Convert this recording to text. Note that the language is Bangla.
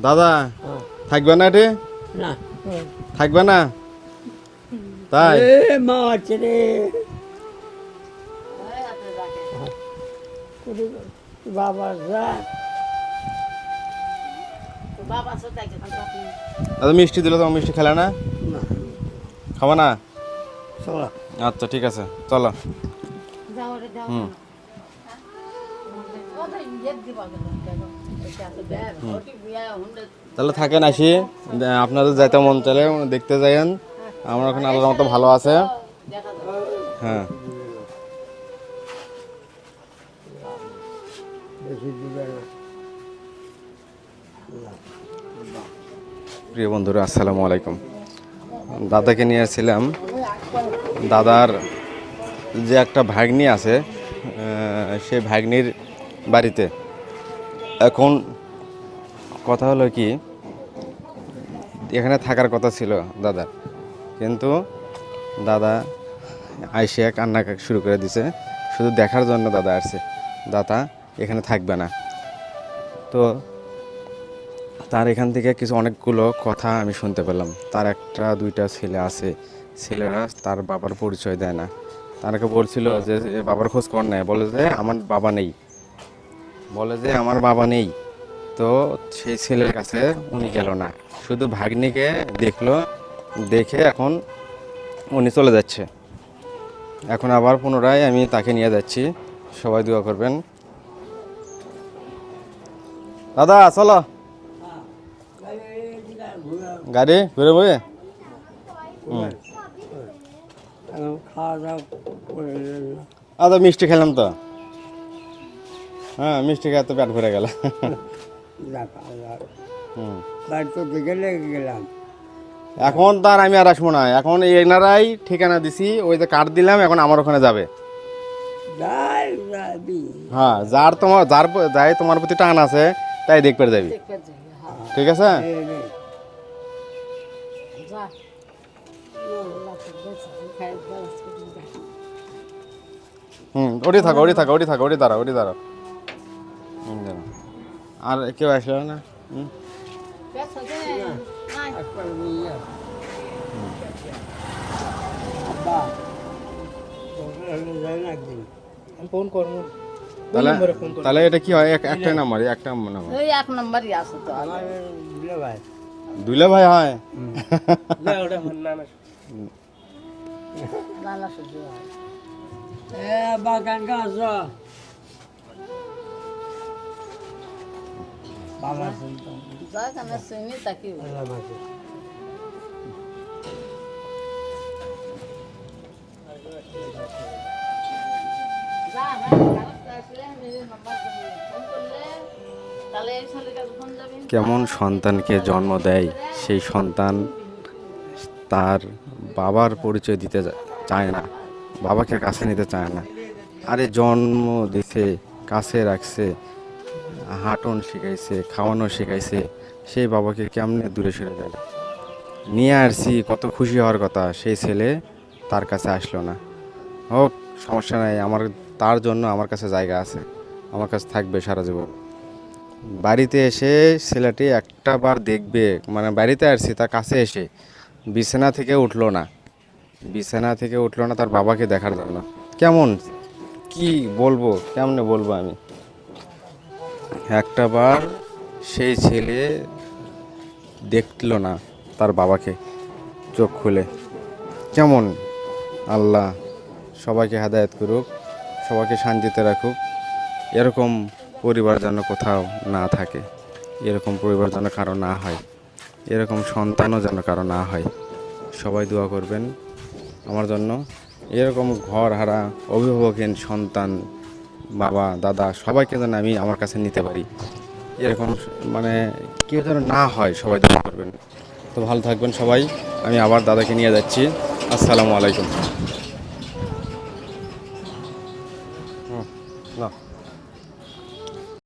দাদা থাকবে না এটি? না থাকবে না তাই? মা আছে রে বাবা যা দাদা মিষ্টি দিল, তোমার মিষ্টি খেলে না? খাবা না? চলো আচ্ছা ঠিক আছে চলো। হুম তাহলে থাকেন, আসি। আপনাদের যাইতে মন চলে দেখতে যাইয়েন। আমার ওখানে আল্লাহর মতো ভালো আছে। হ্যাঁ বেশি দূরে না প্রিয় বন্ধুরা, আসসালামু আলাইকুম। দাদাকে নিয়ে আসছিলাম। দাদার যে একটা ভাগ্নি আছে, সেই ভাগ্নির বাড়িতে। এখন কথা হলো কি, এখানে থাকার কথা ছিল দাদার, কিন্তু দাদা আইসে কান্না শুরু করে দিছে। শুধু দেখার জন্য দাদা আসছে, দাদা এখানে থাকবে না। তো তার এখান থেকে কিছু অনেকগুলো কথা আমি শুনতে পেলাম। তার একটা দুইটা ছেলে আছে, ছেলেরা তার বাবার পরিচয় দেয় না। তাকে বলছিল যে বাবার খোঁজ কর নেয়, বলে যে আমার বাবা নেই, বলে যে আমার বাবা নেই। তো সেই ছেলের কাছে উনি গেল না, শুধু ভাগ্নিকে দেখলো, দেখে এখন উনি চলে যাচ্ছে। এখন আবার পুনরায় আমি তাকে নিয়ে যাচ্ছি, সবাই দোয়া করবেন। দাদা চলো, গাড়ি ঘুরে বয়ে। খাওয়া দাওয়া করে আচ্ছা মিষ্টি খেলাম তো, হ্যাঁ মিষ্টি খেয়ে তো পেট ভরে গেল। হুম বাড়ি তো গেলে গেলাম এখন তার আমি আর আসবো না। এখন এনারাই ঠিকানা দিছি, ওই যে কার্ড দিলাম, এখন আমার ওখানে যাবে। হ্যাঁ যাই তোমার প্রতি টান আছে তাই দেখবে যাবি, ঠিক আছে? ওটি থাকো, ওটি থাকো, ওটি থাকো, ওটি দাঁড়াও, ওটি দাঁড়াও। আর কেউ আসলো না? ফোন করবো তাহলে তাহলে এটা কি হয়? একটা নাম্বার, একটা নাম্বার। ওই এক নম্বরই আছে তো। আমার ভাই দুইলা ভাই হয়। নানা সহ্য হয়। বাগান গাছ বাবা যা কানে শুনি তাকে যা আসলে নিজের নাম্বার ফোন করলে তাহলে এই ছেলেটা ফোন যাবে। কেমন সন্তানকে জন্ম দেয় সেই সন্তান তার বাবার পরিচয় দিতে চায় না, বাবাকে কাছে নিতে চায় না। আরে জন্ম দিছে, কাছে রাখছে, হাঁটন শিখাইছে, খাওয়ানো শিখাইছে, সেই বাবাকে কেমনে দূরে সরে যাবে? নিয়ে আসছি, কত খুশি হওয়ার কথা, সেই ছেলে তার কাছে আসলো না। হোক, সমস্যা নাই, তার জন্য আমার কাছে জায়গা আছে, আমার কাছে থাকবে সারা জীবন। বাড়িতে এসে ছেলেটি একটা বার দেখবে, মানে বাড়িতে আসছি তার কাছে এসে বিছানা থেকে উঠলো না, বিছানা থেকে উঠলো না তার বাবাকে দেখার জন্য। কেমন, কি বলবো, কেমনে বলবো আমি? একটা বার সেই ছেলে দেখলো না তার বাবাকে চোখ খুলে। কেমন? আল্লাহ সবাইকে হেদায়েত করুক, সবাইকে শান্তিতে রাখুক। এরকম পরিবার যেন কোথাও না থাকে, এরকম পরিবার যেন কারো না হয়, এরকম সন্তানও যেন কারো না হয়। সবাই দোয়া করবেন আমার জন্য। এরকম ঘর হারা অভিভাবকহীন সন্তান, বাবা দাদা সবাইকে যেন আমি আমার কাছে নিতে পারি, এরকম মানে কেউ যেন না হয়, সবাই দোয়া করবেন। তো ভালো থাকবেন সবাই। আমি আবার দাদাকে নিয়ে যাচ্ছি। আসসালামু আলাইকুম।